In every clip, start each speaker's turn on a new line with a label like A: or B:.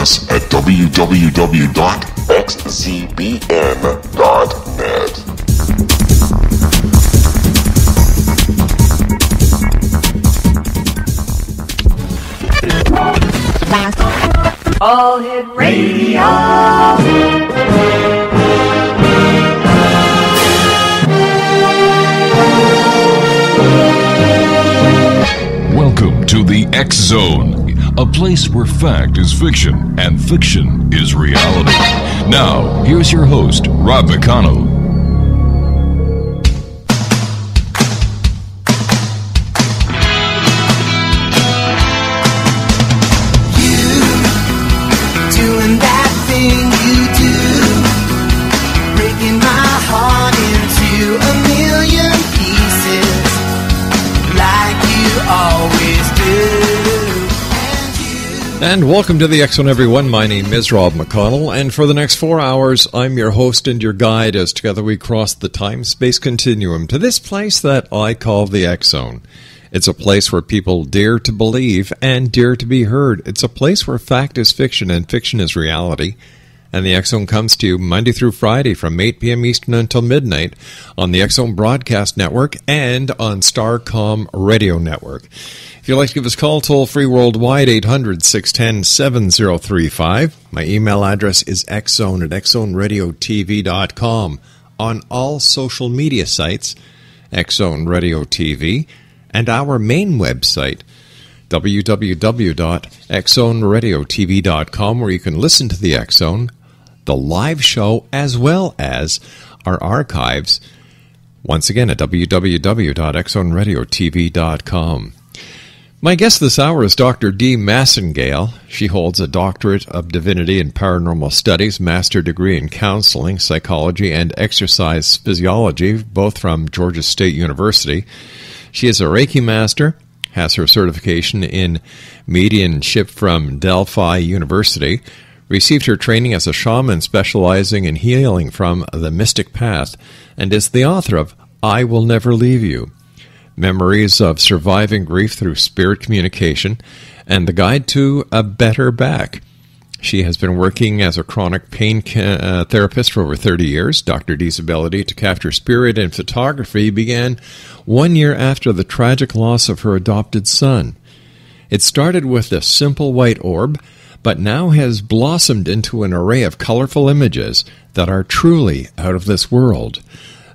A: us at www.xzbn.net.
B: All Hit Radio.
C: Welcome to the X Zone, a place where fact is fiction and fiction is reality. Now, here's your host, Rob McConnell.
D: And welcome to the X Zone, everyone. My name is Rob McConnell, and for the next 4 hours, I'm your host and your guide as together we cross the time-space continuum to this place that I call the X Zone. It's a place where people dare to believe and dare to be heard. It's a place where fact is fiction and fiction is reality. And the X Zone comes to you Monday through Friday from 8 p.m. Eastern until midnight on the X Zone Broadcast Network and on Starcom Radio Network. If you'd like to give us a call, toll-free worldwide, 800-610-7035. My email address is xzone@xzoneradiotv.com. On all social media sites, X Zone Radio TV, and our main website, www.xzoneradiotv.com, where you can listen to the X Zone, the live show, as well as our archives, once again at www.xzoneradiotv.com. My guest this hour is Dr. DEE MASSENDGALE. She holds a Doctorate of Divinity in Paranormal Studies, Master Degree in Counseling, Psychology, and Exercise Physiology, both from Georgia State University. She is a Reiki Master, has her certification in mediumship from Delphi University, received her training as a shaman specializing in healing from the mystic path, and is the author of I Will Never Leave You, Memories of Surviving Grief Through Spirit Communication, and The Guide to a Better Back. She has been working as a chronic pain therapist for over 30 years. Dr. Dee's ability to capture spirit in photography began 1 year after the tragic loss of her adopted son. It started with a simple white orb, but now has blossomed into an array of colorful images that are truly out of this world.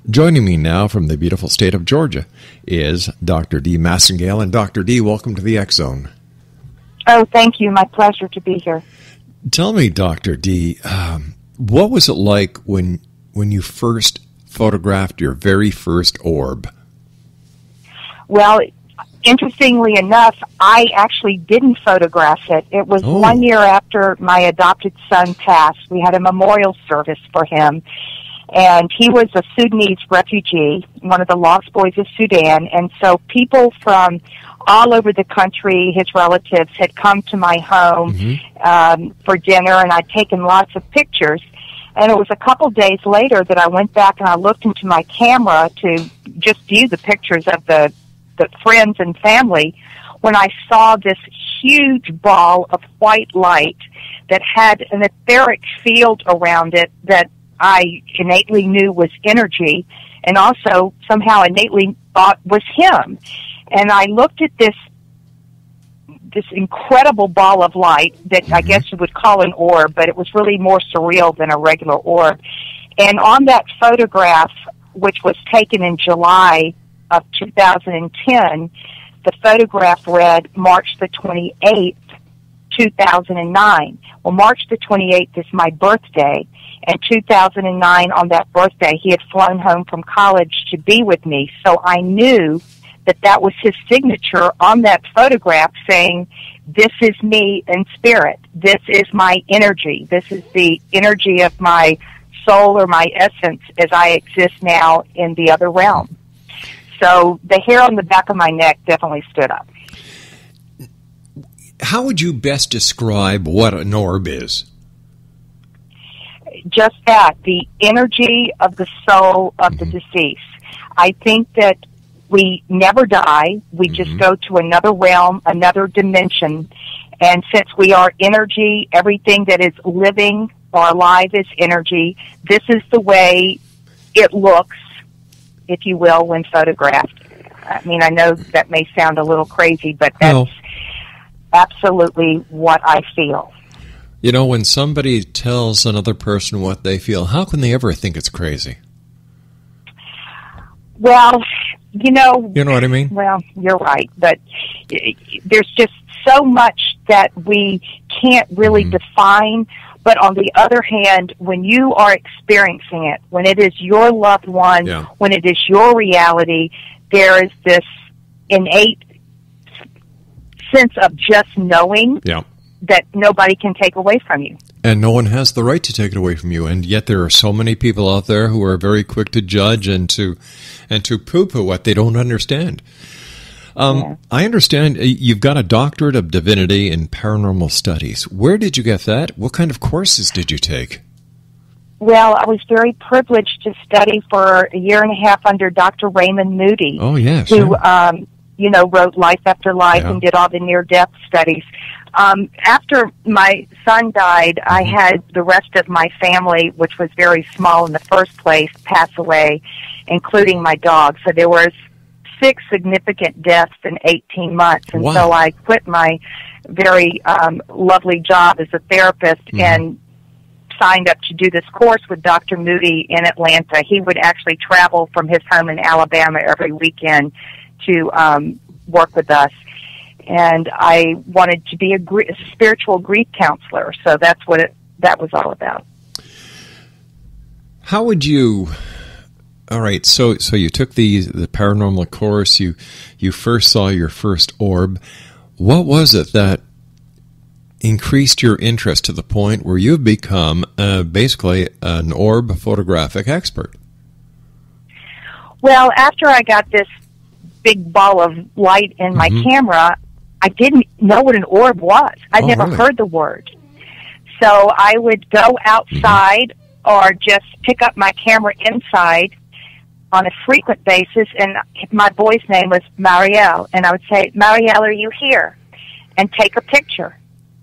D: Joining me now from the beautiful state of Georgia is Dr. DEE MASSENDGALE. And Dr. Deee, welcome to the X Zone.
E: Oh, thank you. My pleasure to be here.
D: Tell me, Dr. Deee, what was it like when you first photographed your very first orb?
E: Well, interestingly enough, I actually didn't photograph it. It was 1 year after my adopted son passed. We had a memorial service for him. And he was a Sudanese refugee, one of the lost boys of Sudan. And so people from all over the country, his relatives, had come to my home for dinner, and I'd taken lots of pictures. And it was a couple days later that I went back and I looked into my camera to just view the pictures of the friends and family when I saw this huge ball of white light that had an etheric field around it that I innately knew was energy, and also somehow innately thought was him. And I looked at this incredible ball of light that I guess you would call an orb, but it was really more surreal than a regular orb. And on that photograph, which was taken in July of 2010, the photograph read March the 28th, 2009. Well, March the 28th is my birthday. And 2009, on that birthday, he had flown home from college to be with me. So I knew that that was his signature on that photograph saying, this is me in spirit. This is my energy. This is the energy of my soul or my essence as I exist now in the other realm. So the hair on the back of my neck definitely stood up.
D: How would you best describe what an orb is?
E: Just that, the energy of the soul of the deceased. I think that we never die. We just go to another realm, another dimension, And since we are energy, everything that is living or alive is energy, this is the way it looks, if you will, when photographed. I mean, I know that may sound a little crazy, but that's absolutely what I feel.
D: You know, when somebody tells another person what they feel, how can they ever think it's crazy?
E: Well, you know what
D: I mean?
E: Well, you're right, but there's just so much that we can't really define. But on the other hand, when you are experiencing it, when it is your loved one, when it is your reality, there is this innate sense of just knowing that nobody can take away from you.
D: And no one has the right to take it away from you. And yet there are so many people out there who are very quick to judge and to poo-poo what they don't understand. I understand you've got a doctorate of divinity in paranormal studies. Where did you get that? What kind of courses did you take?
E: Well, I was very privileged to study for a year and a half under Dr. Raymond Moody.
D: Oh, yes.
E: Who, wrote Life After Life and did all the near-death studies. After my son died, I had the rest of my family, which was very small in the first place, pass away, including my dog. So there was 6 significant deaths in 18 months. And so I quit my very lovely job as a therapist and signed up to do this course with Dr. Moody in Atlanta. He would actually travel from his home in Alabama every weekend to work with us. And I wanted to be a spiritual grief counselor, so that's what that was all about.
D: How would you... All right, so you took the paranormal course, you first saw your first orb. What was it that increased your interest to the point where you've become basically an orb photographic expert?
E: Well, after I got this big ball of light in my camera, I didn't know what an orb was. I'd never heard the word. So I would go outside or just pick up my camera inside on a frequent basis, and my boy's name was Marielle, and I would say, Marielle, are you here? And take a picture.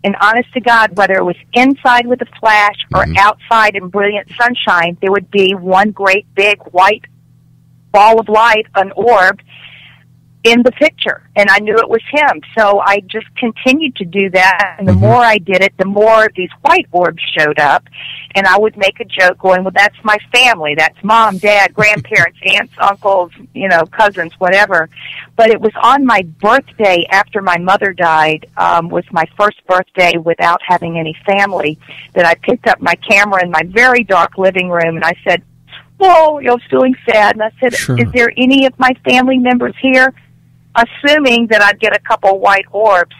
E: And honest to God, whether it was inside with a flash or outside in brilliant sunshine, there would be one great big white ball of light, an orb, in the picture, and I knew it was him. So I just continued to do that, and the more I did it, the more these white orbs showed up, and I would make a joke going, well, that's my family. That's mom, dad, grandparents, aunts, uncles, cousins, whatever. But it was on my birthday after my mother died, was my first birthday without having any family, that I picked up my camera in my very dark living room, and I said, whoa, I was feeling sad, and I said, is there any of my family members here? Assuming that I'd get a couple white orbs.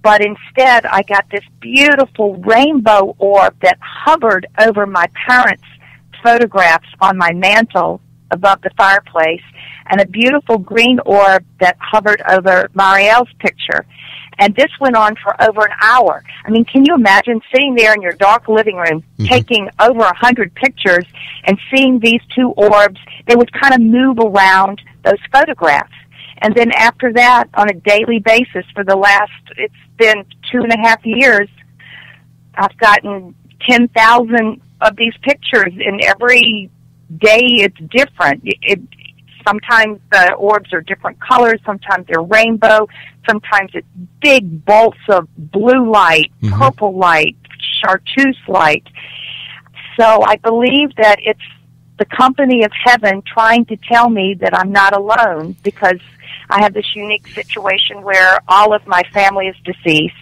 E: But instead, I got this beautiful rainbow orb that hovered over my parents' photographs on my mantle above the fireplace, and a beautiful green orb that hovered over Marielle's picture. And this went on for over an hour. I mean, can you imagine sitting there in your dark living room, taking over 100 pictures, and seeing these 2 orbs? They would kind of move around those photographs. And then after that, on a daily basis for the last, it's been 2.5 years, I've gotten 10,000 of these pictures, and every day it's different. Sometimes the orbs are different colors, sometimes they're rainbow, sometimes it's big bolts of blue light, purple light, chartreuse light. So I believe that it's the company of heaven trying to tell me that I'm not alone, because I have this unique situation where all of my family is deceased.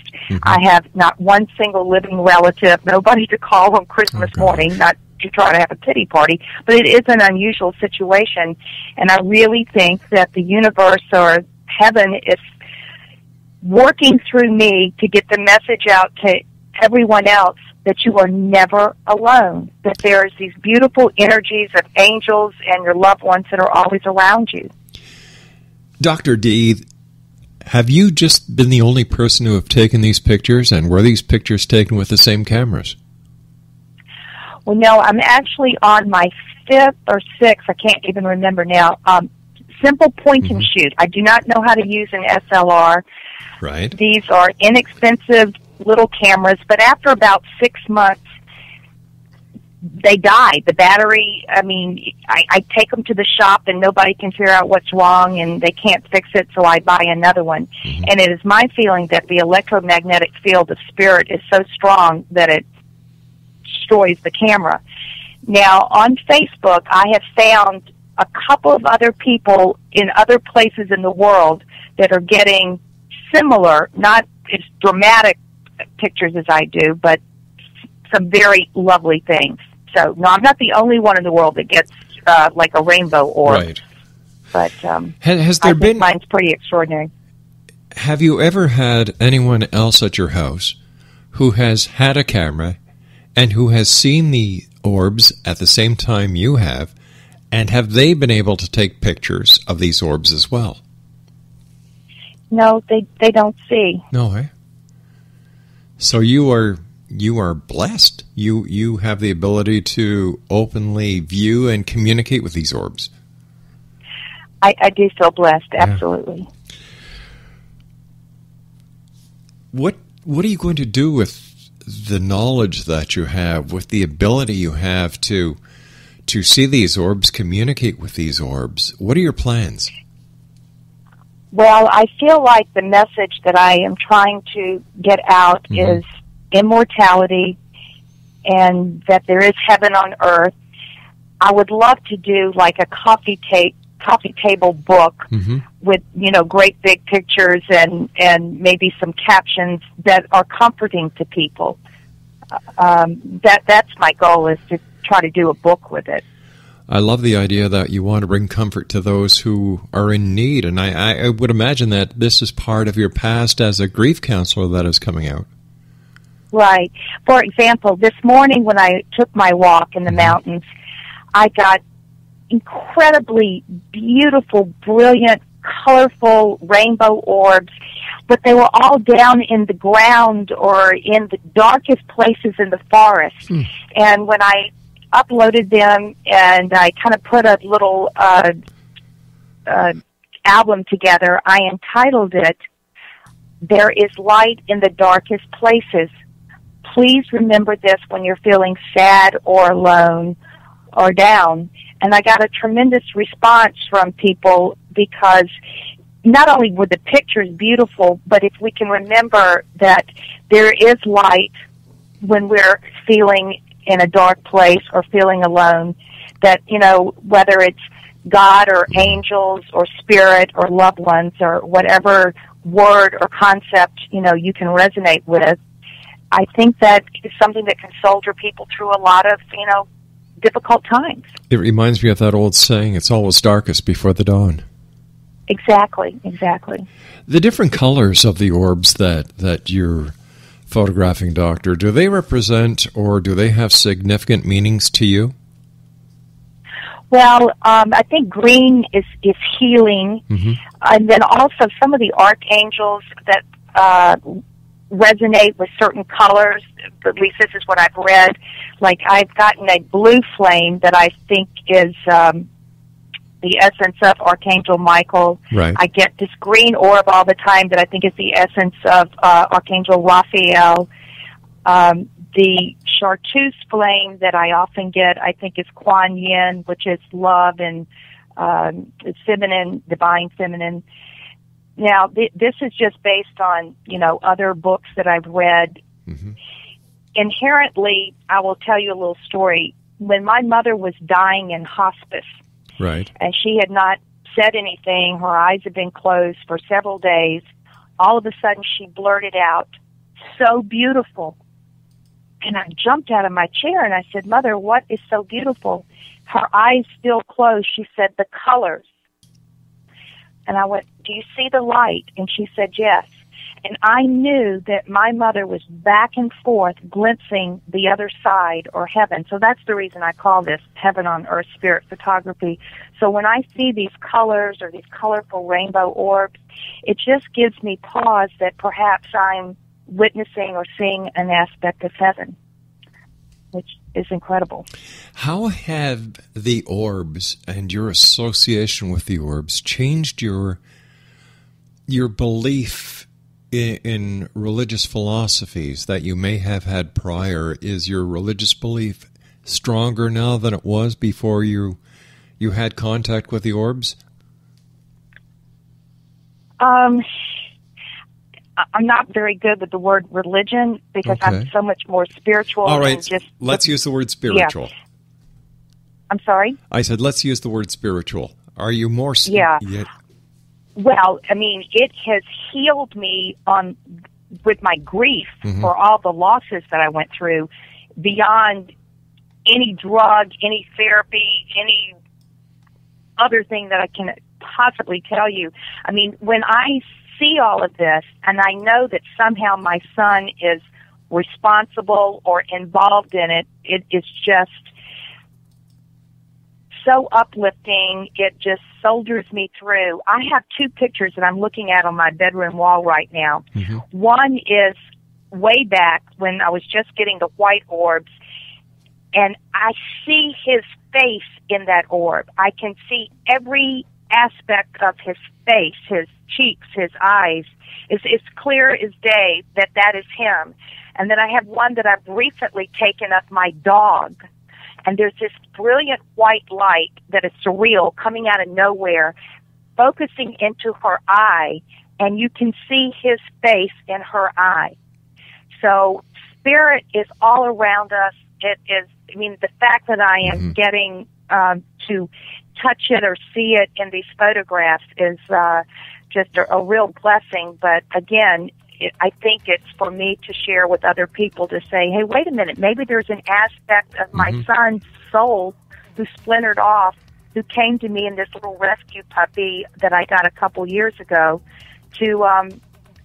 E: I have not one single living relative, nobody to call on Christmas morning, not to try to have a pity party, but it is an unusual situation, and I really think that the universe or heaven is working through me to get the message out to everyone else that you are never alone, that there's these beautiful energies of angels and your loved ones that are always around you.
D: Dr. DEE, have you just been the only person who have taken these pictures, and were these pictures taken with the same cameras?
E: Well, no, I'm actually on my 5th or 6th, I can't even remember now, simple point and shoot. I do not know how to use an SLR.
D: Right.
E: These are inexpensive little cameras, but after about 6 months, they die. The battery, I mean, I take them to the shop and nobody can figure out what's wrong and they can't fix it, so I buy another one. Mm-hmm. And it is my feeling that the electromagnetic field of spirit is so strong that it destroys the camera. Now, on Facebook, I have found a couple of other people in other places in the world that are getting similar, not as dramatic pictures as I do, but some very lovely things. So, no, I'm not the only one in the world that gets like a rainbow orb.
D: Right.
E: But
D: has there been?
E: Mine's pretty extraordinary.
D: Have you ever had anyone else at your house who has had a camera and who has seen the orbs at the same time you have, and have they been able to take pictures of these orbs as well?
E: No, they don't see.
D: No, eh? So you are blessed. You have the ability to openly view and communicate with these orbs.
E: I do feel blessed, absolutely.
D: Yeah. What are you going to do with the knowledge that you have, with the ability you have to see these orbs, communicate with these orbs? What are your plans?
E: Well, I feel like the message that I am trying to get out is immortality and that there is heaven on earth. I would love to do like a coffee table book with, great big pictures and maybe some captions that are comforting to people. That's my goal, is to try to do a book with it.
D: I love the idea that you want to bring comfort to those who are in need, and I would imagine that this is part of your past as a grief counselor that is coming out.
E: Right. For example, this morning when I took my walk in the mountains, I got incredibly beautiful, brilliant, colorful rainbow orbs, but they were all down in the ground or in the darkest places in the forest. And when I uploaded them and I kind of put a little album together, I entitled it, "There is Light in the Darkest Places. Please remember this when you're feeling sad or alone or down." And I got a tremendous response from people, because not only were the pictures beautiful, but if we can remember that there is light when we're feeling in a dark place or feeling alone, that, whether it's God or angels or spirit or loved ones or whatever word or concept, you can resonate with, I think that is something that can soldier people through a lot of, difficult times.
D: It reminds me of that old saying, it's always darkest before the dawn.
E: Exactly.
D: The different colors of the orbs that you're photographing, Doctor, do they represent or do they have significant meanings to you?
E: Well, I think green is healing, and then also some of the archangels that resonate with certain colors. At least this is what I've read. Like, I've gotten a blue flame that I think is the essence of Archangel Michael.
D: Right.
E: I get this green orb all the time that I think is the essence of Archangel Raphael. The chartreuse flame that I often get, I think, is Kuan Yin, which is love and feminine, divine feminine. Now, this is just based on, other books that I've read. Inherently, I will tell you a little story. When my mother was dying in hospice,
D: right,
E: and she had not said anything, her eyes had been closed for several days, all of a sudden she blurted out, "So beautiful." And I jumped out of my chair and I said, "Mother, what is so beautiful?" Her eyes still closed. She said, "The colors." And I went, "Do you see the light?" And she said, "Yes." And I knew that my mother was back and forth glimpsing the other side, or heaven. So that's the reason I call this Heaven on Earth Spirit Photography. So when I see these colors or these colorful rainbow orbs, it just gives me pause that perhaps I'm witnessing or seeing an aspect of heaven. which is incredible.
D: How have the orbs and your association with the orbs changed your belief in religious philosophies that you may have had prior? Is your religious belief stronger now than it was before you had contact with the orbs?
E: I'm not very good with the word religion because I'm so much more spiritual.
D: All right,
E: than just
D: let's use the word spiritual.
E: Yeah. I'm sorry?
D: I said let's use the word spiritual. Are you more...
E: Yeah. Well, I mean, it has healed me with my grief for all the losses that I went through beyond any drug, any therapy, any other thing that I can possibly tell you. I mean, when I see all of this and I know that somehow my son is responsible or involved in it, it is just so uplifting. It just soldiers me through. I have two pictures that I'm looking at on my bedroom wall right now. One is way back when I was just getting the white orbs, and I see his face in that orb. I can see every aspect of his face, his cheeks, his eyes. It's clear as day that is him. And then I have one that I've recently taken of my dog. And there's this brilliant white light that is surreal coming out of nowhere, focusing into her eye, and you can see his face in her eye. So spirit is all around us. It is, I mean, the fact that I am getting to touch it or see it in these photographs is just a real blessing. But again, I think it's for me to share with other people to say, hey, wait a minute, maybe there's an aspect of my son's soul who splintered off, who came to me in this little rescue puppy that I got a couple years ago to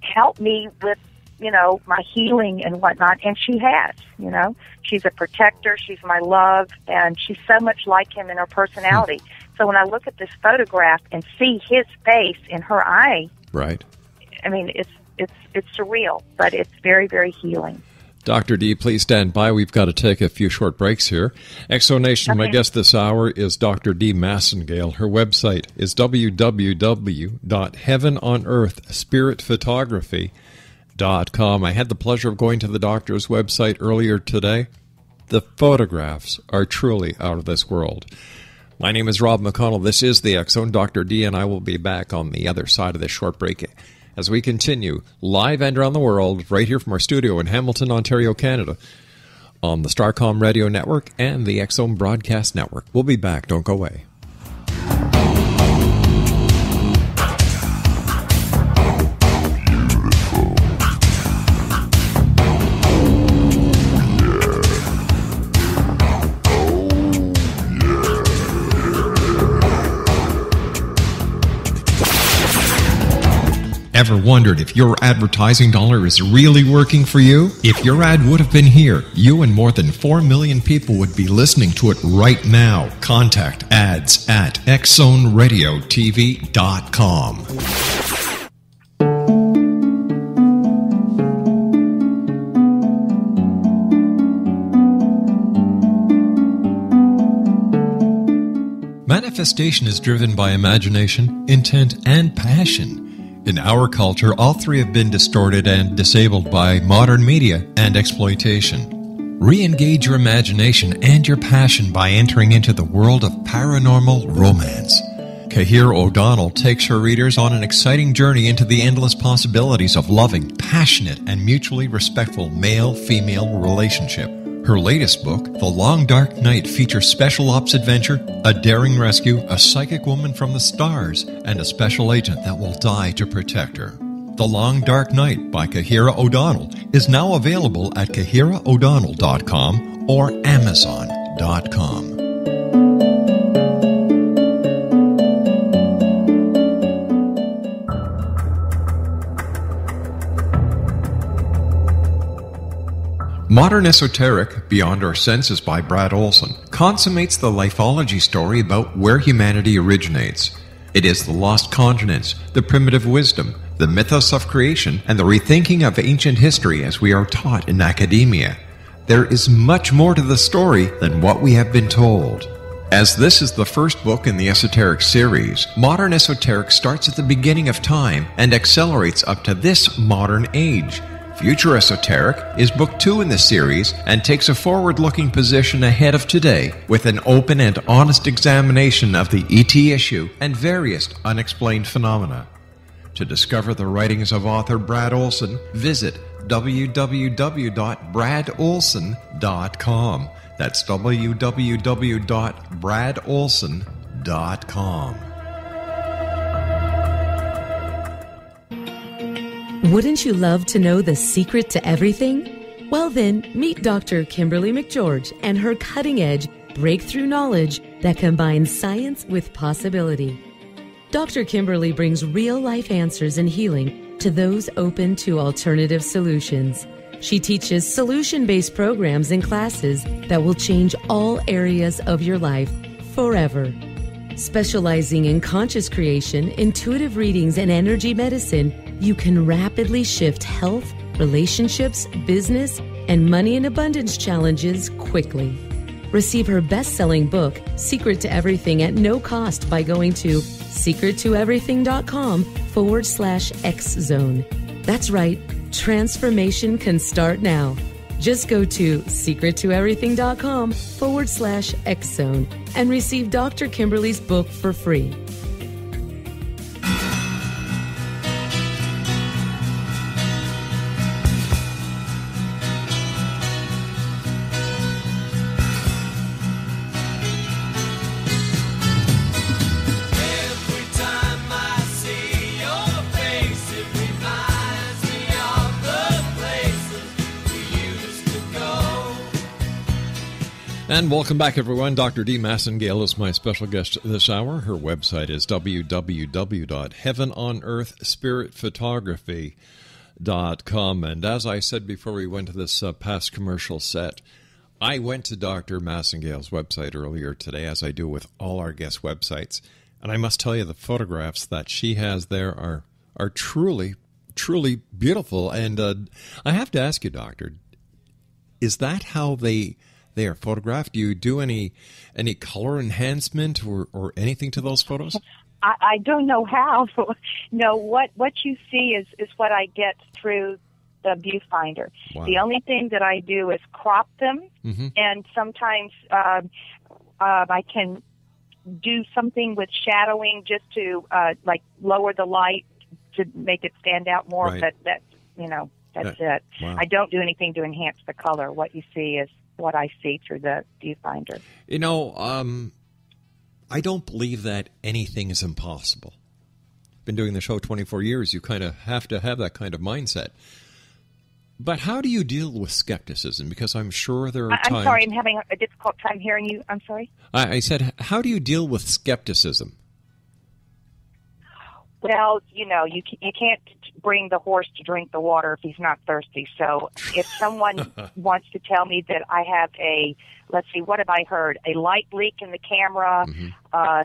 E: help me with, you know, my healing and whatnot. And she has, you know. She's a protector. She's my love. And she's so much like him in her personality. So when I look at this photograph and see his face in her eye, right? I mean, it's surreal, but it's very, very healing.
D: Dr. D, please stand by. We've got to take a few short breaks here. Exonation, my guest this hour is Dr. D. Massengale. Her website is www.heavenonearthspiritphotography.com. I had the pleasure of going to the doctor's website earlier today. The photographs are truly out of this world. My name is Rob McConnell. This is the X Zone. Dr. D and I will be back on the other side of this short break as we continue live and around the world right here from our studio in Hamilton, Ontario, Canada, on the Starcom Radio Network and the X Zone Broadcast Network. We'll be back. Don't go away. Ever wondered if your advertising dollar is really working for you? If your ad would have been here, you and more than 4 million people would be listening to it right now. Contact ads at xzoneradiotv.com. Manifestation is driven by imagination, intent, and passion. In our culture, all three have been distorted and disabled by modern media and exploitation. Re-engage your imagination and your passion by entering into the world of paranormal romance. Kahir O'Donnell takes her readers on an exciting journey into the endless possibilities of loving, passionate, and mutually respectful male-female relationship. Her latest book, The Long Dark Night, features special ops adventure, a daring rescue, a psychic woman from the stars, and a special agent that will die to protect her. The Long Dark Night by Kahira O'Donnell is now available at KahiraO'Donnell.com or Amazon.com. Modern Esoteric, Beyond Our Senses by Brad Olson, consummates the lifology story about where humanity originates. It is the lost continents, the primitive wisdom, the mythos of creation, and the rethinking of ancient history as we are taught in academia. There is much more to the story than what we have been told. As this is the first book in the esoteric series, modern esoteric starts at the beginning of time and accelerates up to this modern age. Future Esoteric is book 2 in the series and takes a forward-looking position ahead of today with an open and honest examination of the ET issue and various unexplained phenomena. To discover the writings of author Brad Olson, visit www.bradolson.com. That's www.bradolson.com.
A: Wouldn't you love to know the secret to everything? Well then, meet Dr. Kimberly McGeorge and her cutting-edge breakthrough knowledge that combines science with possibility. Dr. Kimberly brings real-life answers and healing to those open to alternative solutions. She teaches solution-based programs and classes that will change all areas of your life forever. Specializing in conscious creation, intuitive readings, and energy medicine, you can rapidly shift health, relationships, business, and money and abundance challenges quickly. Receive her best-selling book, Secret to Everything, at no cost by going to secrettoeverything.com/X-Zone. That's right, transformation can start now. Just go to secrettoeverything.com/X-Zone and receive Dr. Kimberly's book for free.
D: And welcome back, everyone. Dr. Dee Massengale is my special guest this hour. Her website is www.heavenonearthspiritphotography.com. And as I said before we went to this past commercial set, I went to Dr. Massengale's website earlier today, as I do with all our guest websites. And I must tell you, the photographs that she has there are truly, truly beautiful. And I have to ask you, Doctor, is that how they are photographed? Do you do any color enhancement or anything to those photos?
E: I don't know how. No, what you see is what I get through the viewfinder. Wow. The only thing that I do is crop them, and sometimes I can do something with shadowing just to like lower the light to make it stand out more. Right. But that's it. Wow. I don't do anything to enhance the color. What you see is what I see through the viewfinder.
D: I don't believe that anything is impossible. Been doing the show 24 years. You kind of have to have that kind of mindset. But how do you deal with skepticism? Because I'm sure there are times... I'm
E: sorry, I'm having a difficult time hearing you. I'm sorry?
D: I said, how do you deal with skepticism?
E: Well, you can't bring the horse to drink the water if he's not thirsty. So if someone wants to tell me that I have let's see, what have I heard? A light leak in the camera,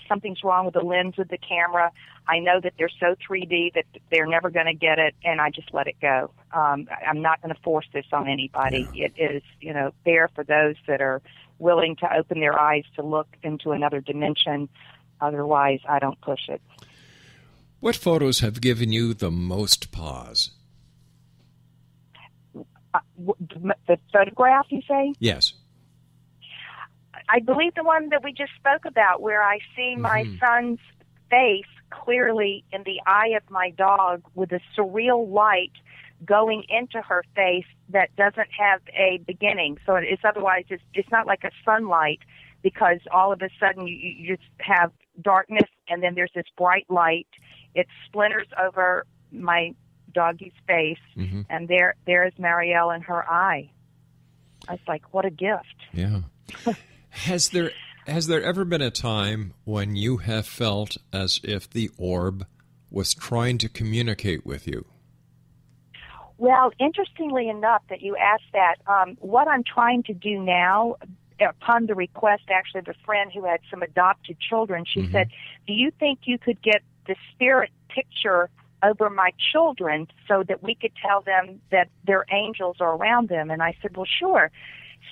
E: something's wrong with the lens of the camera. I know that they're so 3D that they're never going to get it, and I just let it go. I'm not going to force this on anybody. Yeah. It is, there for those that are willing to open their eyes to look into another dimension. Otherwise, I don't push it.
D: What photos have given you the most pause?
E: The photograph, you say?
D: Yes.
E: I believe the one that we just spoke about, where I see my son's face clearly in the eye of my dog with a surreal light going into her face that doesn't have a beginning. So it's not like a sunlight, because all of a sudden you just have darkness and then there's this bright light. It splinters over my doggie's face, and there is Marielle in her eye. I was like, what a gift.
D: Yeah. Has there ever been a time when you have felt as if the orb was trying to communicate with you?
E: Well, interestingly enough that you asked that, what I'm trying to do now, upon the request actually of a friend who had some adopted children, she said, do you think you could get the spirit picture over my children so that we could tell them that their angels are around them? And I said, well, sure.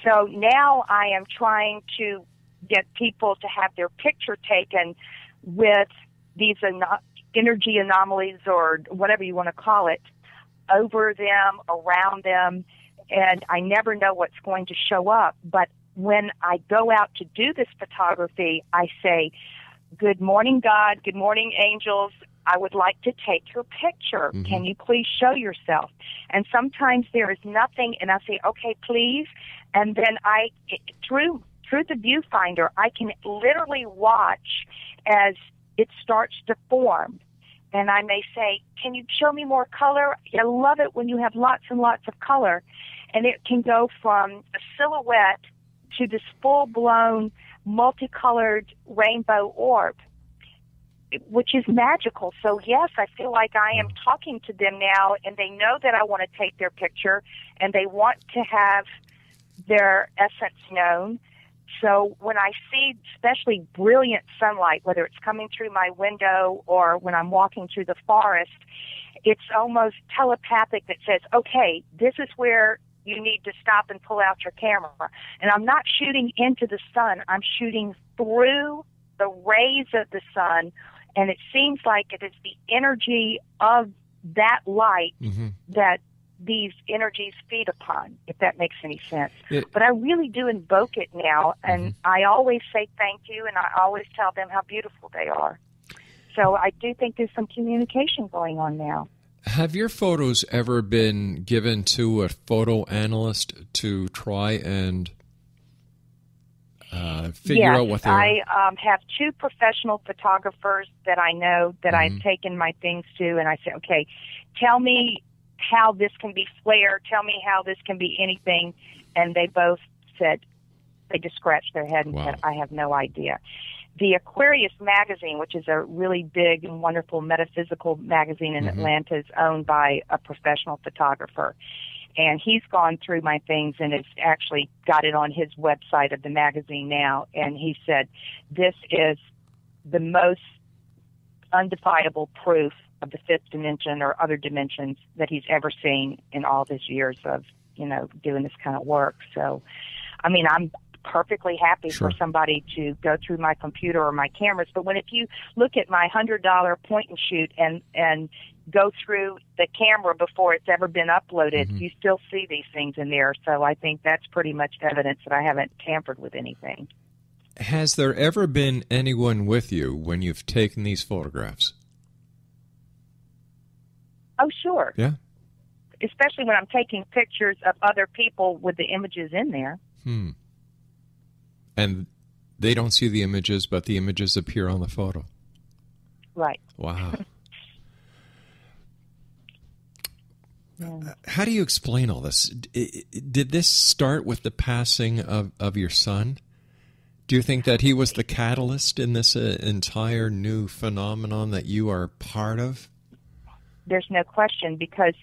E: So now I am trying to get people to have their picture taken with these energy anomalies, or whatever you want to call it, over them, around them, and I never know what's going to show up. But when I go out to do this photography, I say, "Good morning, God. Good morning, angels. I would like to take your picture. Mm-hmm. Can you please show yourself?" And sometimes there is nothing, and I say, "Okay, please." And then through the viewfinder, I can literally watch as it starts to form. And I may say, "Can you show me more color?" I love it when you have lots and lots of color. And it can go from a silhouette to this full-blown, multicolored rainbow orb, which is magical. So, yes, I feel like I am talking to them now, and they know that I want to take their picture, and they want to have their essence known. So when I see especially brilliant sunlight, whether it's coming through my window or when I'm walking through the forest, it's almost telepathic that says, "Okay, this is where you need to stop and pull out your camera." And I'm not shooting into the sun. I'm shooting through the rays of the sun, and it seems like it is the energy of that light that these energies feed upon, if that makes any sense. But I really do invoke it now, and I always say thank you, and I always tell them how beautiful they are. So I do think there's some communication going on now.
D: Have your photos ever been given to a photo analyst to try and figure out what they're...
E: I have two professional photographers that I know that I've taken my things to, and I say, "Okay, tell me how this can be flare, tell me how this can be anything," and they both said, they just scratched their head and said, "I have no idea." The Aquarius magazine, which is a really big and wonderful metaphysical magazine in Atlanta, is owned by a professional photographer. And he's gone through my things and has actually got it on his website of the magazine now. And he said, "This is the most undefiable proof of the fifth dimension or other dimensions that he's ever seen in all his years of, doing this kind of work." So, I mean, I'm perfectly happy for somebody to go through my computer or my cameras. But if you look at my $100 point and shoot and go through the camera before it's ever been uploaded, you still see these things in there. So I think that's pretty much evidence that I haven't tampered with anything.
D: Has there ever been anyone with you when you've taken these photographs?
E: Oh, sure.
D: Yeah.
E: Especially when I'm taking pictures of other people with the images in there.
D: And they don't see the images, but the images appear on the photo.
E: Right.
D: Wow. How do you explain all this? Did this start with the passing of your son? Do you think that he was the catalyst in this entire new phenomenon that you are part of?
E: There's no question, because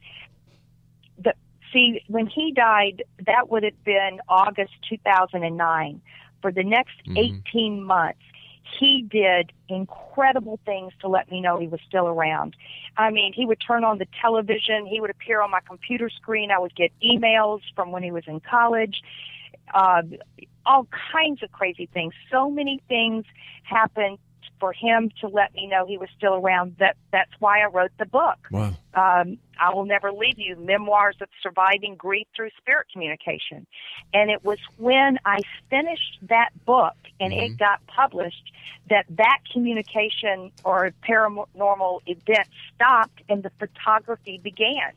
E: when he died, that would have been August 2009. For the next 18 months, he did incredible things to let me know he was still around. I mean, he would turn on the television. He would appear on my computer screen. I would get emails from when he was in college. All kinds of crazy things. So many things happened for him to let me know he was still around. That's why I wrote the book.
D: Wow.
E: I Will Never Leave You, Memoirs of Surviving Grief Through Spirit Communication. And it was when I finished that book and it got published that communication or paranormal event stopped and the photography began.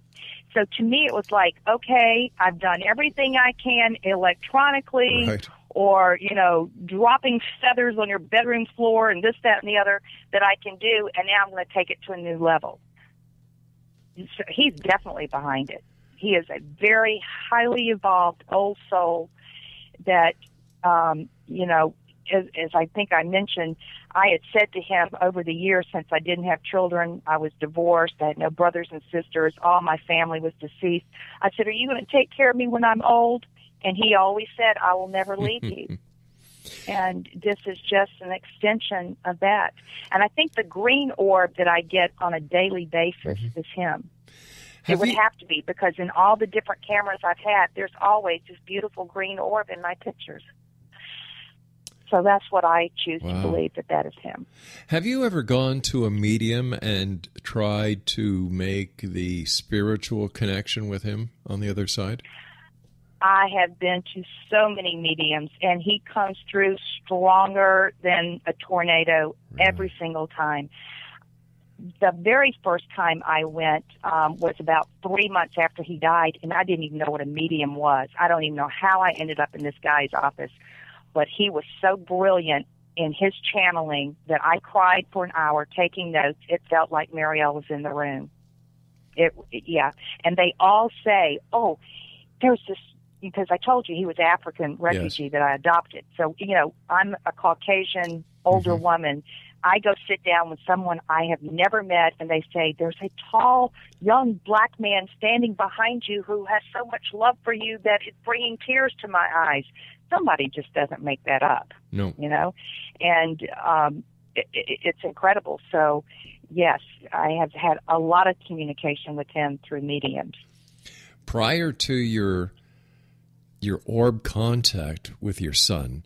E: So to me it was like, okay, I've done everything I can electronically, or, dropping feathers on your bedroom floor and this, that, and the other that I can do, and now I'm going to take it to a new level. So he's definitely behind it. He is a very highly evolved old soul that, as I think I mentioned, I had said to him over the years, since I didn't have children, I was divorced, I had no brothers and sisters, all my family was deceased. I said, "Are you going to take care of me when I'm old?" And he always said, "I will never leave you." And this is just an extension of that. And I think the green orb that I get on a daily basis is him. It would have to be, because in all the different cameras I've had, there's always this beautiful green orb in my pictures. So that's what I choose to believe, that is him.
D: Have you ever gone to a medium and tried to make the spiritual connection with him on the other side?
E: I have been to so many mediums, and he comes through stronger than a tornado every single time. The very first time I went was about 3 months after he died, and I didn't even know what a medium was. I don't even know how I ended up in this guy's office, but he was so brilliant in his channeling that I cried for an hour taking notes. It felt like Marielle was in the room. And they all say, oh, there's this, because I told you he was African refugee that I adopted. So, I'm a Caucasian older woman. I go sit down with someone I have never met, and they say, there's a tall, young black man standing behind you who has so much love for you that it's bringing tears to my eyes. Somebody just doesn't make that up.
D: No.
E: And it's incredible. So, yes, I have had a lot of communication with him through mediums.
D: Prior to your orb contact with your son,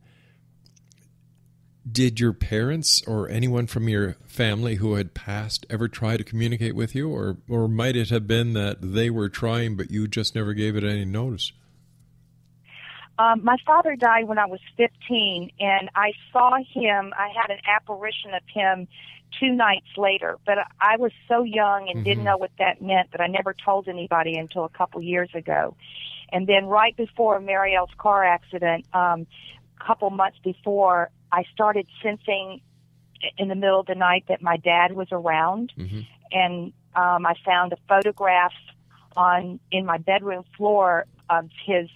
D: did your parents or anyone from your family who had passed ever try to communicate with you, or might it have been that they were trying but you just never gave it any notice?
E: My father died when I was 15, and I saw him. I had an apparition of him 2 nights later, but I was so young and didn't know what that meant that I never told anybody until a couple years ago. And then right before Marielle's car accident, a couple months before, I started sensing in the middle of the night that my dad was around, and I found a photograph in my bedroom floor of his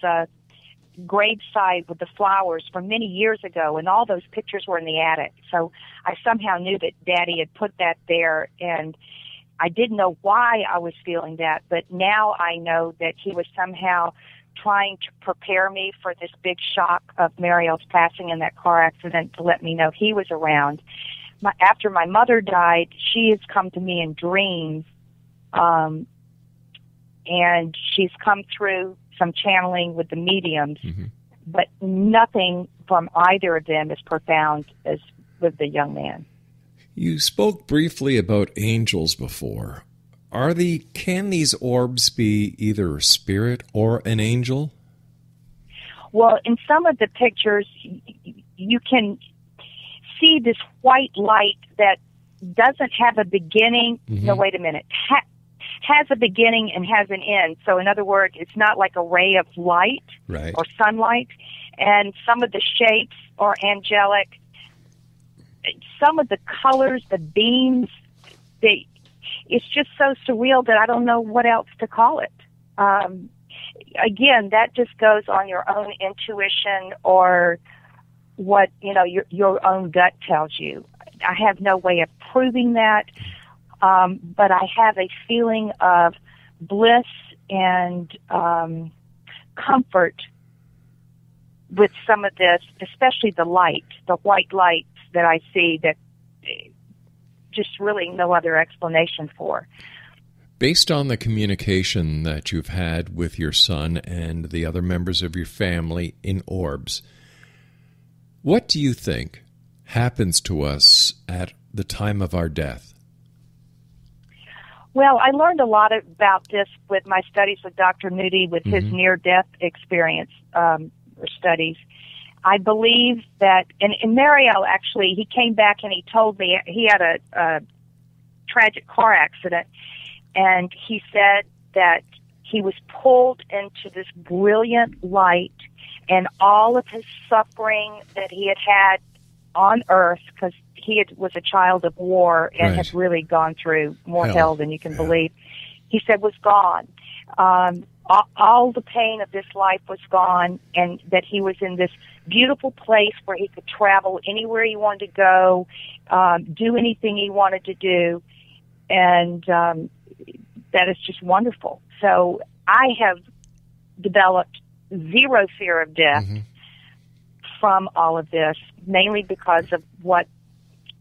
E: gravesite with the flowers from many years ago, and all those pictures were in the attic. So I somehow knew that Daddy had put that there, and I didn't know why I was feeling that, but now I know that he was somehow trying to prepare me for this big shock of Marielle's passing in that car accident, to let me know he was around. After my mother died, she has come to me in dreams, and she's come through some channeling with the mediums, but nothing from either of them as profound as with the young man.
D: You spoke briefly about angels before. Can these orbs be either a spirit or an angel?
E: Well, in some of the pictures, you can see this white light that doesn't have a beginning. No, wait a minute. Has a beginning and has an end. So in other words, it's not like a ray of light or sunlight. And some of the shapes are angelic. Some of the colors, the beams, it's just so surreal that I don't know what else to call it. Again, that just goes on your own intuition or what, your own gut tells you. I have no way of proving that. But I have a feeling of bliss and comfort with some of this, especially the light, the white light that I see that just really no other explanation for.
D: Based on the communication that you've had with your son and the other members of your family in orbs, what do you think happens to us at the time of our death?
E: Well, I learned a lot about this with my studies with Dr. Moody, with his near-death experience or studies. I believe that, and Marielle, actually, he came back and he told me he had a tragic car accident, and he said that he was pulled into this brilliant light, and all of his suffering that he had on Earth, because he was a child of war and had really gone through more hell than you can believe, he said was gone. All the pain of this life was gone, and that he was in this beautiful place where he could travel anywhere he wanted to go, do anything he wanted to do, and that is just wonderful. So I have developed zero fear of death from all of this, mainly because of what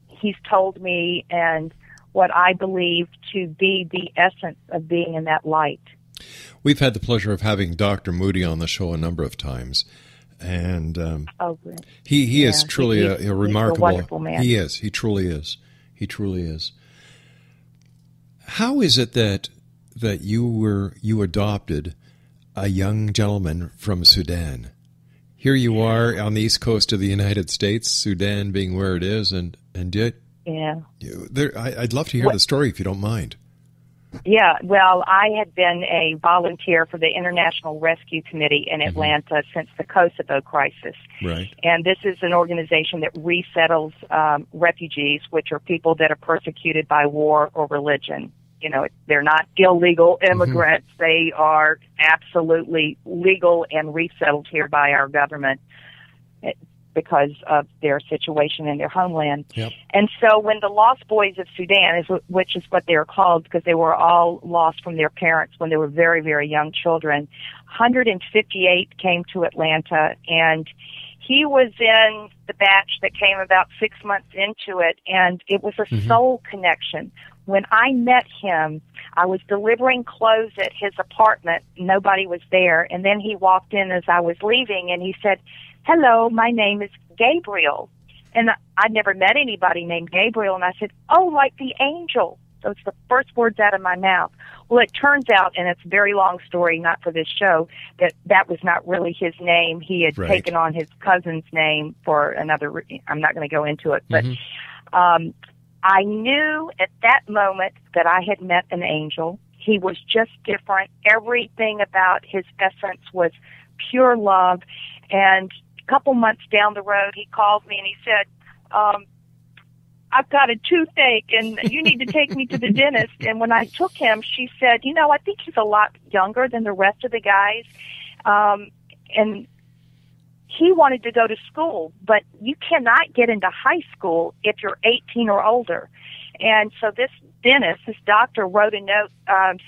E: he's told me and what I believe to be the essence of being in that light.
D: We've had the pleasure of having Dr. Moody on the show a number of times. And he is truly a remarkable,
E: he's a wonderful man.
D: He is. He truly is. He truly is. How is it that you adopted a young gentleman from Sudan? Here you are on the east coast of the United States, Sudan being where it is, and yet, I'd love to hear the story if you don't mind.
E: Yeah, well, I had been a volunteer for the International Rescue Committee in Atlanta since the Kosovo crisis.
D: Right.
E: And this is an organization that resettles refugees, which are people that are persecuted by war or religion. You know, they're not illegal immigrants. They are absolutely legal and resettled here by our government because of their situation in their homeland.
D: Yep.
E: And so when the Lost Boys of Sudan, which is what they were called because they were all lost from their parents when they were very, very young children, 158 came to Atlanta, and he was in the batch that came about 6 months into it, and it was a soul connection. When I met him, I was delivering clothes at his apartment. Nobody was there, and then he walked in as I was leaving, and he said, "Hello, my name is Gabriel." And I'd never met anybody named Gabriel, and I said, "Oh, like the angel." Those are the first words out of my mouth. Well, it turns out, and it's a very long story, not for this show, that was not really his name. He had taken on his cousin's name for another I'm not going to go into it, but I knew at that moment that I had met an angel. He was just different. Everything about his essence was pure love. And a couple months down the road, he called me and he said, "I've got a toothache and you need to take me to the dentist." And when I took him, she said, "You know, I think he's a lot younger than the rest of the guys. And he wanted to go to school, but you cannot get into high school if you're 18 or older." And so this dentist, this doctor, wrote a note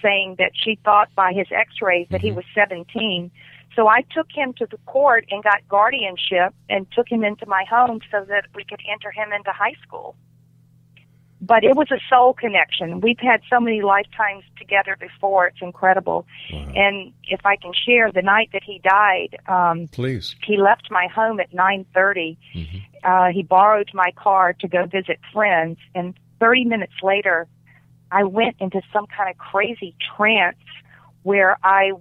E: saying that she thought by his x-rays that he was 17. So I took him to the court and got guardianship and took him into my home so that we could enter him into high school. But it was a soul connection. We've had so many lifetimes together before. It's incredible. Wow. And if I can share, the night that he died,
D: please,
E: he left my home at 9:30. He borrowed my car to go visit friends, and 30 minutes later, I went into some kind of crazy trance where I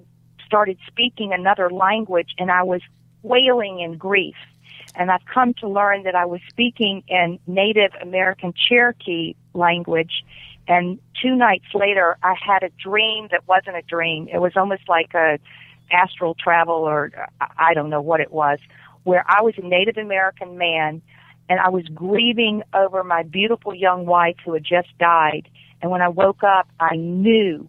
E: started speaking another language, and I was wailing in grief. And I've come to learn that I was speaking in Native American Cherokee language. And 2 nights later, I had a dream that wasn't a dream. It was almost like a astral travel, or I don't know what it was, where I was a Native American man, and I was grieving over my beautiful young wife who had just died. And when I woke up, I knew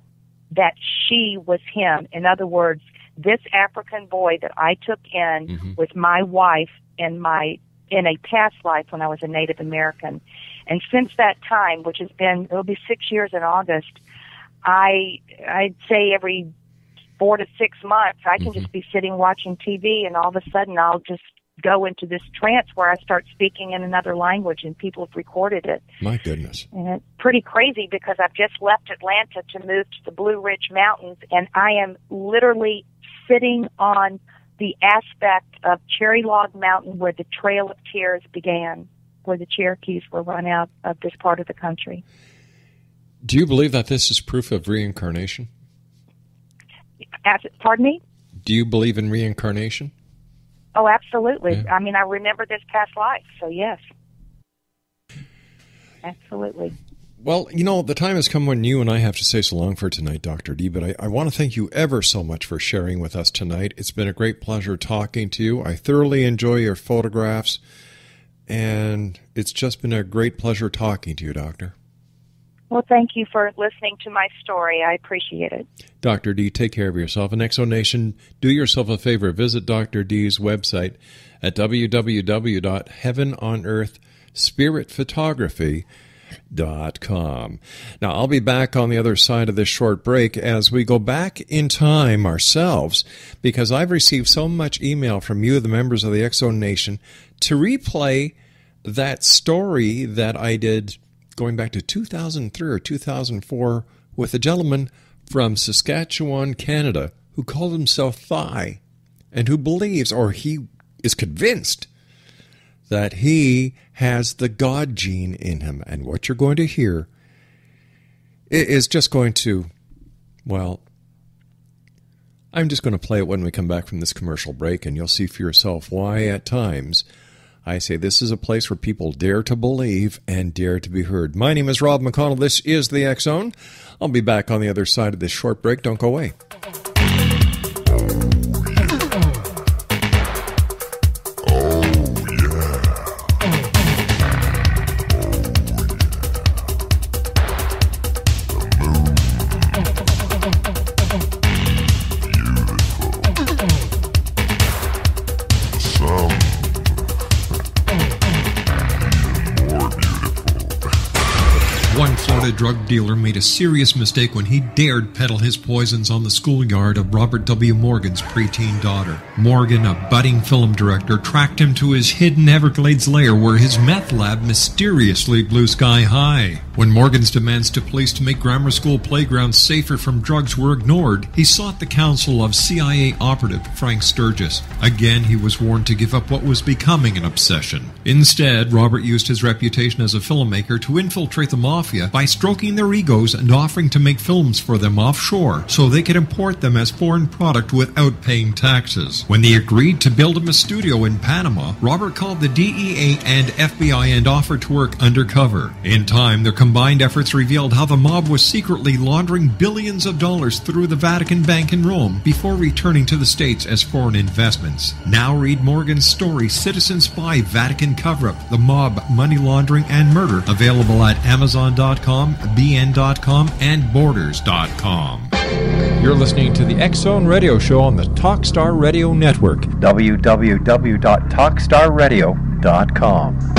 E: that she was him. In other words, this African boy that I took in was my wife in a past life when I was a Native American. And since that time, which has been, it'll be 6 years in August, I'd say every 4 to 6 months, I can just be sitting watching TV, and all of a sudden I'll just go into this trance where I start speaking in another language, and people have recorded it.
D: My goodness.
E: And it's pretty crazy because I've just left Atlanta to move to the Blue Ridge Mountains, and I am literally sitting on the aspect of Cherry Log Mountain where the Trail of Tears began, where the Cherokees were run out of this part of the country.
D: Do you believe that this is proof of reincarnation?
E: Pardon me?
D: Do you believe in reincarnation?
E: Oh, absolutely.
D: Yeah.
E: I mean, I remember this past life, so yes. Absolutely.
D: Well, you know, the time has come when you and I have to say so long for tonight, Dr. D, but I want to thank you ever so much for sharing with us tonight. It's been a great pleasure talking to you. I thoroughly enjoy your photographs, and it's just been a great pleasure talking to you, Doctor.
E: Well, thank you for listening to my story. I appreciate it. Dr.
D: D, take care of yourself. And Exo Nation, do yourself a favor. Visit Dr. D's website at www.heavenonearthspiritphotography.com. Now, I'll be back on the other side of this short break as we go back in time ourselves, because I've received so much email from you, the members of the Exo Nation, to replay that story that I did going back to 2003 or 2004 with a gentleman from Saskatchewan, Canada, who called himself Thigh and who believes, or he is convinced, that he has the God gene in him. And what you're going to hear is just going to, well, I'm just going to play it when we come back from this commercial break, and you'll see for yourself why at times I say this is a place where people dare to believe and dare to be heard. My name is Rob McConnell. This is the X Zone. I'll be back on the other side of this short break. Don't go away.
F: A drug dealer made a serious mistake when he dared peddle his poisons on the schoolyard of Robert W. Morgan's preteen daughter. Morgan, a budding film director, tracked him to his hidden Everglades lair where his meth lab mysteriously blew sky high. When Morgan's demands to police to make grammar school playgrounds safer from drugs were ignored, he sought the counsel of CIA operative Frank Sturgis. Again, he was warned to give up what was becoming an obsession. Instead, Robert used his reputation as a filmmaker to infiltrate the mafia by stroking their egos and offering to make films for them offshore so they could import them as foreign product without paying taxes. When they agreed to build him a studio in Panama, Robert called the DEA and FBI and offered to work undercover. In time, their combined efforts revealed how the mob was secretly laundering billions of dollars through the Vatican Bank in Rome before returning to the States as foreign investments. Now read Morgan's story, Citizen Spy, Vatican Cover-Up, The Mob, Money Laundering, and Murder, available at Amazon.com, BN.com, and Borders.com.
D: You're listening to the X Zone Radio Show on the Talkstar Radio Network.
G: www.talkstarradio.com.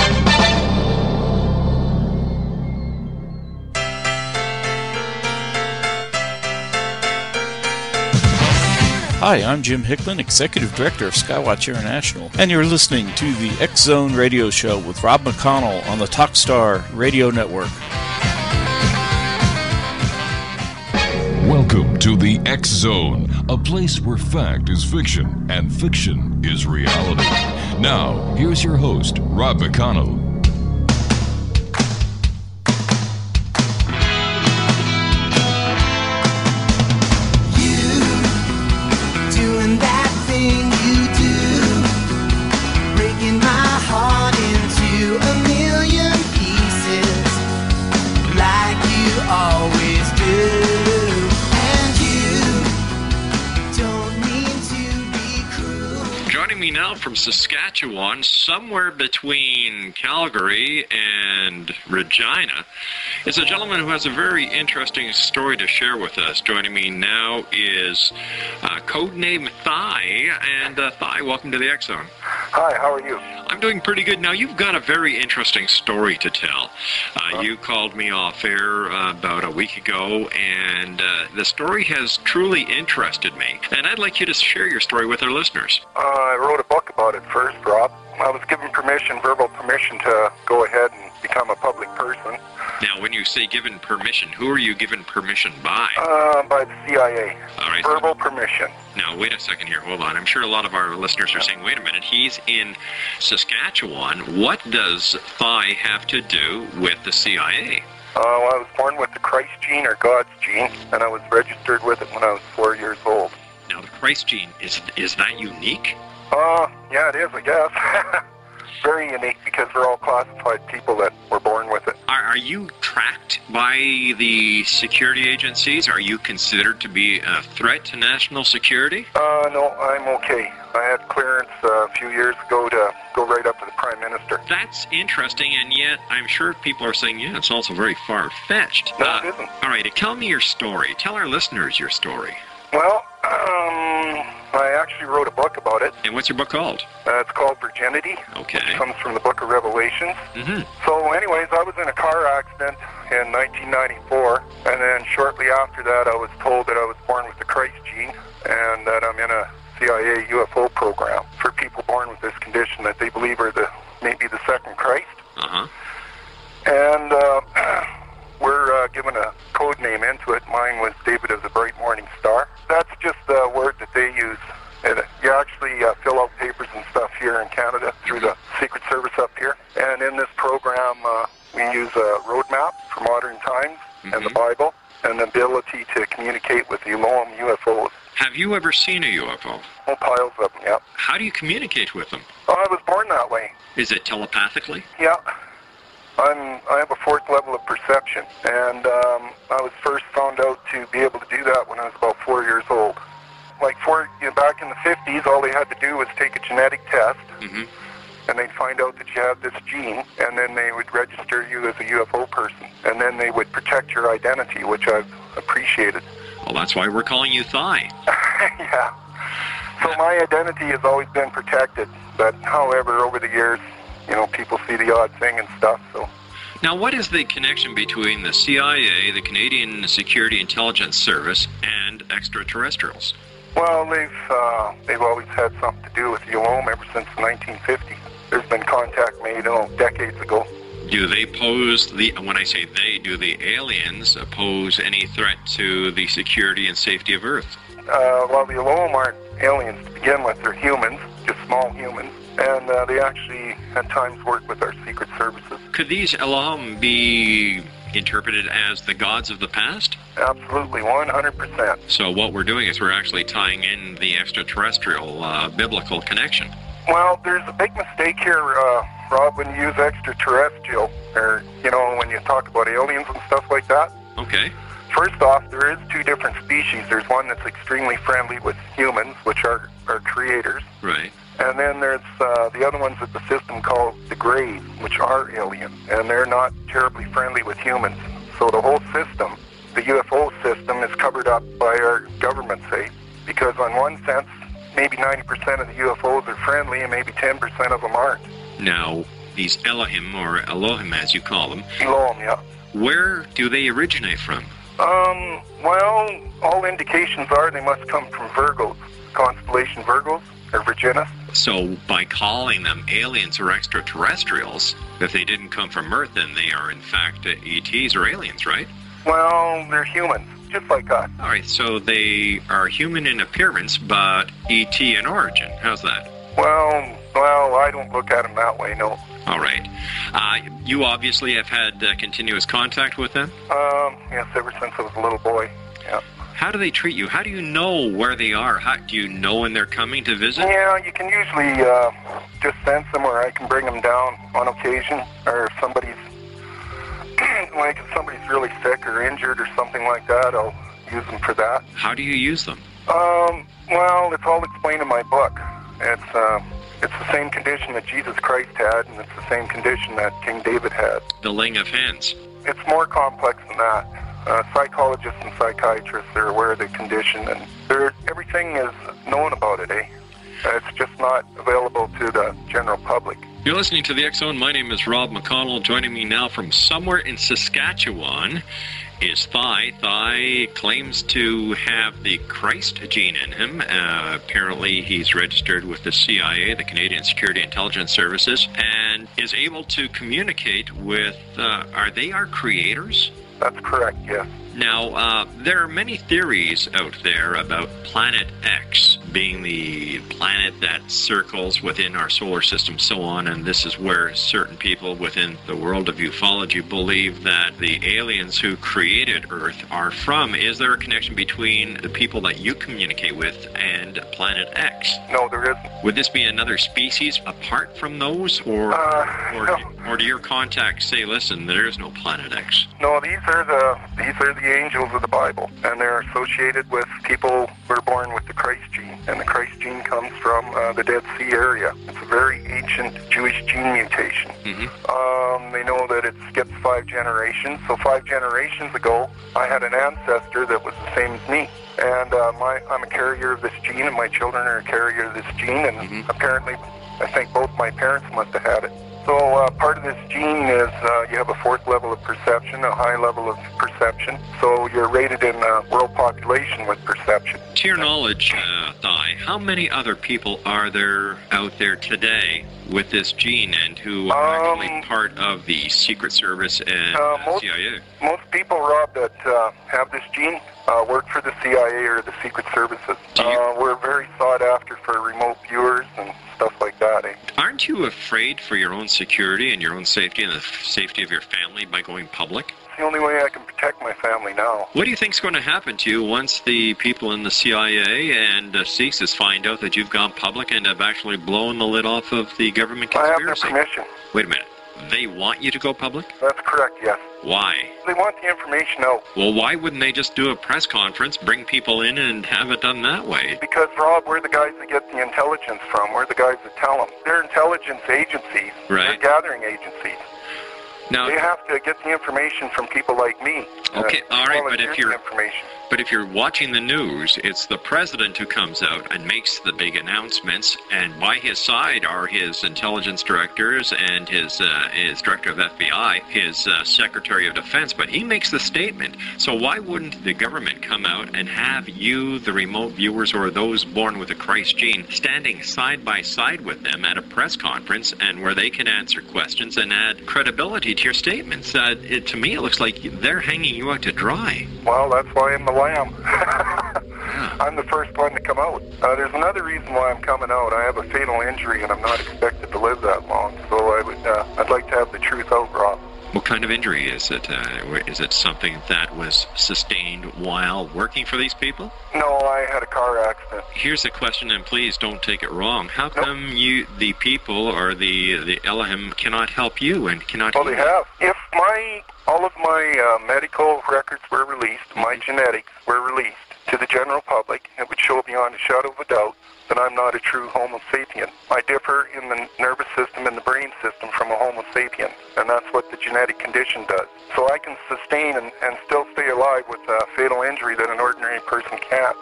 H: Hi, I'm Jim Hickman, Executive Director of Skywatch International, and you're listening to the X Zone Radio Show with Rob McConnell on the Talkstar Radio Network.
C: Welcome to the X Zone, a place where fact is fiction and fiction is reality. Now, here's your host, Rob McConnell.
D: Now from Saskatchewan, somewhere between Calgary and Regina, is a gentleman who has a very interesting story to share with us. Joining me now is codename Thigh, and Thigh, welcome to the X Zone.
I: Hi, how are you?
D: I'm doing pretty good. Now, you've got a very interesting story to tell. You called me off air about a week ago, and the story has truly interested me. And I'd like you to share your story with our listeners.
I: I wrote a book about it first, Rob. I was given permission, verbal permission, to go ahead and become a public person.
D: Now, when you say given permission, who are you given permission by?
I: By the CIA.
D: All right.
I: Verbal permission.
D: Now, wait a second here. Hold on. I'm sure a lot of our listeners are saying, wait a minute, he's in Saskatchewan. What does Thigh have to do with the CIA?
I: I was born with the Christ gene, or God's gene, and I was registered with it when I was 4 years old.
D: Now, the Christ gene, is that unique?
I: Yeah, it is, I guess. Very unique, because we're all classified people that were born with it.
D: Are you tracked by the security agencies? Are you considered to be a threat to national security?
I: No, I'm okay. I had clearance a few years ago to go right up to the Prime Minister.
D: That's interesting, and yet I'm sure people are saying, yeah, it's also very far-fetched.
I: No, it isn't.
D: All right, tell me your story. Tell our listeners your story.
I: Well, I actually wrote a book about it.
D: And what's your book called?
I: It's called Virginity.
D: Okay.
I: It comes from the book of Revelations.
D: Mm-hmm.
I: So anyways, I was in a car accident in 1994, and then shortly after that I was told that I was born with the Christ gene, and that I'm in a CIA UFO program for people born with this condition that they believe are maybe the second Christ.
D: Uh-huh.
I: And into it. Mine was David of the Bright Morning Star. That's just the word that they use. You actually fill out papers and stuff here in Canada through the Secret Service up here. And in this program, we use a roadmap for modern times and the Bible and the ability to communicate with the Elohim UFOs.
F: Have you ever seen a UFO?
I: Oh, piles of them, yeah.
F: How do you communicate with them?
I: Oh, I was born that way.
F: Is it telepathically?
I: Yeah. I have a fourth level of perception, and I was first found out to be able to do that when I was about 4 years old. Like back in the 50s, all they had to do was take a genetic test, and they'd find out that you have this gene, and then they would register you as a UFO person, and then they would protect your identity, which I've appreciated.
F: Well, that's why we're calling you Thigh.
I: Yeah. So my identity has always been protected, but however, over the years, people see the odd thing and stuff, so.
F: Now, what is the connection between the CIA, the Canadian Security Intelligence Service, and extraterrestrials?
I: Well, they've always had something to do with the Elohim ever since the 1950s. There's been contact made, decades ago.
F: Do they pose when I say they, do the aliens pose any threat to the security and safety of Earth?
I: Well, the Elohim aren't aliens to begin with. They're humans, just small humans. And they actually, at times, work with our secret services.
F: Could these Elohim be interpreted as the gods of the past?
I: Absolutely, 100%.
F: So what we're doing is we're actually tying in the extraterrestrial biblical connection.
I: Well, there's a big mistake here, Rob, when you use extraterrestrial, or, when you talk about aliens and stuff like that.
F: Okay.
I: First off, there is two different species. There's one that's extremely friendly with humans, which are creators.
F: Right.
I: And then there's the other ones that the system calls the Greys, which are alien, and they're not terribly friendly with humans. So the whole system, the UFO system, is covered up by our government, say, because on one sense, maybe 90% of the UFOs are friendly and maybe 10% of them aren't.
F: Now, these Elohim, or Elohim as you call them,
I: Elohim, yeah.
F: Where do they originate from?
I: Well, all indications are they must come from Virgos, constellation Virgos, or Virginis.
F: So by calling them aliens or extraterrestrials, if they didn't come from Earth, then they are in fact ETs or aliens, right?
I: Well, they're humans, just like us.
F: All right, so they are human in appearance, but ET in origin. How's that?
I: Well, I don't look at them that way, no.
F: All right. You obviously have had continuous contact with them?
I: Yes, ever since I was a little boy, yeah.
F: How do they treat you? How do you know where they are? How do you know when they're coming to visit?
I: Yeah, you can usually just sense them, or I can bring them down on occasion, or if somebody's really sick or injured or something like that, I'll use them for that.
F: How do you use them?
I: Well, it's all explained in my book. It's the same condition that Jesus Christ had, and it's the same condition that King David had.
F: The laying of hands.
I: It's more complex than that. Psychologists and psychiatrists are aware of the condition, and everything is known about it, eh? It's just not available to the general public.
F: You're listening to the X-Zone. My name is Rob McConnell. Joining me now from somewhere in Saskatchewan is Thigh. Thigh claims to have the Christ gene in him. Apparently he's registered with the CIA, the Canadian Security Intelligence Services, and is able to communicate with, are they our creators?
I: That's correct, yes.
F: Now, there are many theories out there about Planet X being the planet that circles within our solar system, so on, and this is where certain people within the world of ufology believe that the aliens who created Earth are from. Is there a connection between the people that you communicate with and Planet X?
I: No, there isn't.
F: Would this be another species apart from those, or do your contacts say, listen, there is no Planet X?
I: No, these are the angels of the Bible, and they're associated with people who are born with the Christ gene, and the Christ gene comes from the Dead Sea area. It's a very ancient Jewish gene mutation. They know that it skips 5 generations, so 5 generations ago, I had an ancestor that was the same as me, and I'm a carrier of this gene, and my children are a carrier of this gene, and apparently, I think both my parents must have had it. So part of this gene is you have a fourth level of perception, a high level of perception. So you're rated in world population with perception.
D: To your knowledge, Thai, how many other people are there out there today with this gene and who are actually part of the Secret Service and CIA?
I: Most people, Rob, that have this gene work for the CIA or the Secret Services. We're very sought after for remote viewers and stuff like that.
D: Aren't you afraid for your own security and your own safety and the safety of your family by going public?
I: It's the only way I can protect my family now.
D: What do you think's going to happen to you once the people in the CIA and CSIS find out that you've gone public and have actually blown the lid off of the government conspiracy?
I: I have their permission.
D: Wait a minute. They want you to go public?
I: That's correct, yes.
D: Why?
I: They want the information out.
D: Well, why wouldn't they just do a press conference, bring people in, and have it done that way?
I: Because, Rob, we're the guys that get the intelligence from. We're the guys that tell them. They're intelligence agencies.
D: Right.
I: They're gathering agencies.
D: Now,
I: they have to get the information from people like me.
D: Okay, all right, but if you're
I: information.
D: But if you're watching the news, it's the president who comes out and makes the big announcements, and by his side are his intelligence directors and his director of FBI, his secretary of defense, but he makes the statement. So why wouldn't the government come out and have you, the remote viewers, or those born with the Christ gene, standing side by side with them at a press conference and where they can answer questions and add credibility to your statements? To me, it looks like they're hanging you out to dry.
I: Well, that's why I'm the lamb. I'm the first one to come out. There's another reason why I'm coming out. I have a fatal injury, and I'm not expected to live that long. So I'd like to have the truth out, Rob.
D: What kind of injury is it? Is it something that was sustained while working for these people?
I: No, I had a car accident.
D: Here's a question, and please don't take it wrong. How come the people or the Elohim cannot help you and cannot?
I: Well, they have. If all of my medical records were released, my genetics were released to the general public, it would show beyond a shadow of a doubt that I'm not a true Homo sapien. I differ in the nervous system and the brain system from a Homo sapien, and that's what the genetic condition does. So I can sustain and still stay alive with a fatal injury that an ordinary person can't.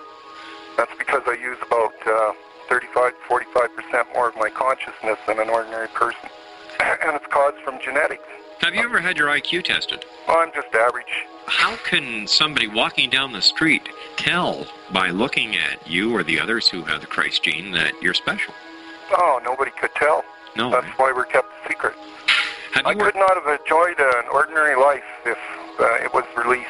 I: That's because I use about 35 to 45% more of my consciousness than an ordinary person. And it's caused from genetics.
D: Have you ever had your IQ tested?
I: Well, I'm just average.
D: How can somebody walking down the street tell by looking at you or the others who have the Christ gene that you're special?
I: Oh, nobody could tell.
D: No.
I: That's why we're kept a secret. I
D: could
I: not have enjoyed an ordinary life if it was released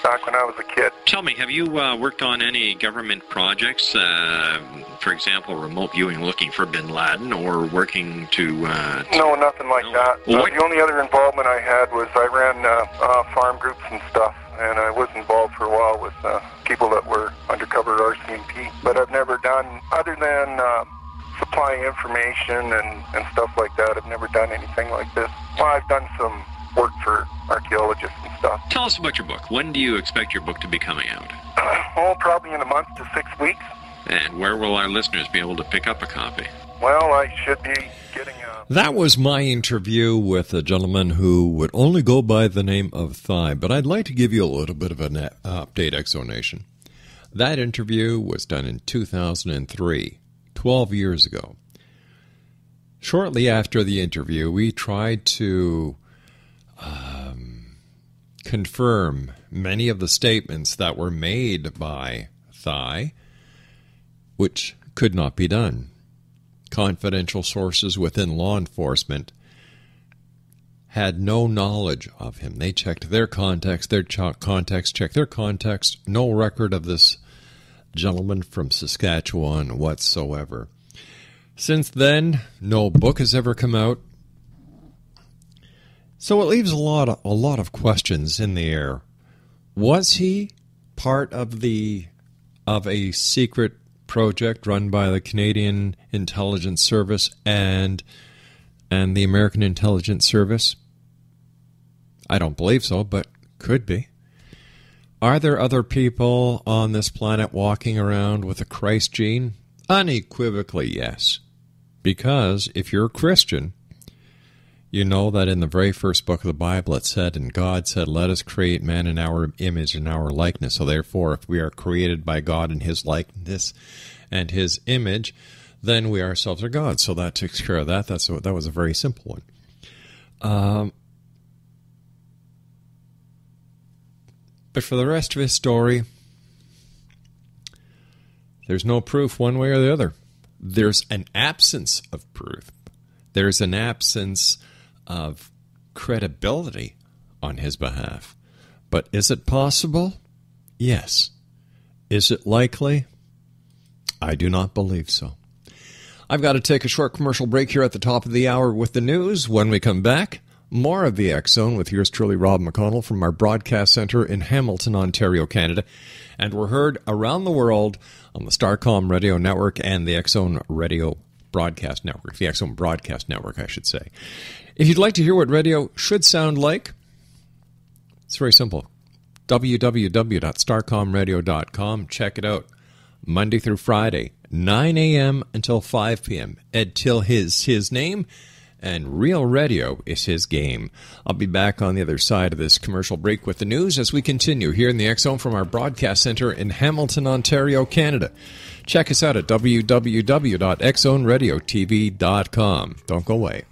I: back when I was a kid.
D: Tell me, have you worked on any government projects, for example, remote viewing looking for bin Laden, or working to...
I: No, nothing like that.
D: Well,
I: the only other involvement I had was I ran farm groups and stuff, and I was involved for a while with people that were undercover RCMP. But I've never done, other than supplying information and stuff like that, I've never done anything like this. Well, I've done some work for archaeologists and stuff.
D: Tell us about your book. When do you expect your book to be coming out?
I: Probably in a month to 6 weeks.
D: And where will our listeners be able to pick up a copy?
I: Well, I should be getting a...
J: That was my interview with a gentleman who would only go by the name of Thigh, but I'd like to give you a little bit of an update, Exonation. That interview was done in 2003, 12 years ago. Shortly after the interview, we tried to confirm many of the statements that were made by Thigh, which could not be done. Confidential sources within law enforcement had no knowledge of him. They checked their contacts, checked their context, no record of this gentleman from Saskatchewan whatsoever. Since then, no book has ever come out. So it leaves a lot of questions in the air. Was he part of a secret project run by the Canadian Intelligence Service and the American Intelligence Service? I don't believe so, but could be. Are there other people on this planet walking around with a Christ gene? Unequivocally, yes. Because if you're a Christian, you know that in the very first book of the Bible it said, and God said, let us create man in our image and our likeness. So therefore, if we are created by God in his likeness and his image,
D: then we ourselves are God. So that takes care of that. That was a very simple one. But for the rest of his story, there's no proof one way or the other. There's an absence of proof. There's an absence of credibility on his behalf. But is it possible? Yes. Is it likely? I do not believe so. I've got to take a short commercial break here at the top of the hour with the news. When we come back, more of the X Zone with yours truly, Rob McConnell, from our broadcast center in Hamilton, Ontario, Canada. And we're heard around the world on the Starcom Radio Network and the X Zone Radio Broadcast Network. The X Zone Broadcast Network, I should say. If you'd like to hear what radio should sound like, it's very simple. www.starcomradio.com. Check it out. Monday through Friday, 9 a.m. until 5 p.m. Ed Till his name, and Real Radio is his game. I'll be back on the other side of this commercial break with the news as we continue here in the X Zone from our broadcast center in Hamilton, Ontario, Canada. Check us out at www.xzoneradiotv.com. Don't go away.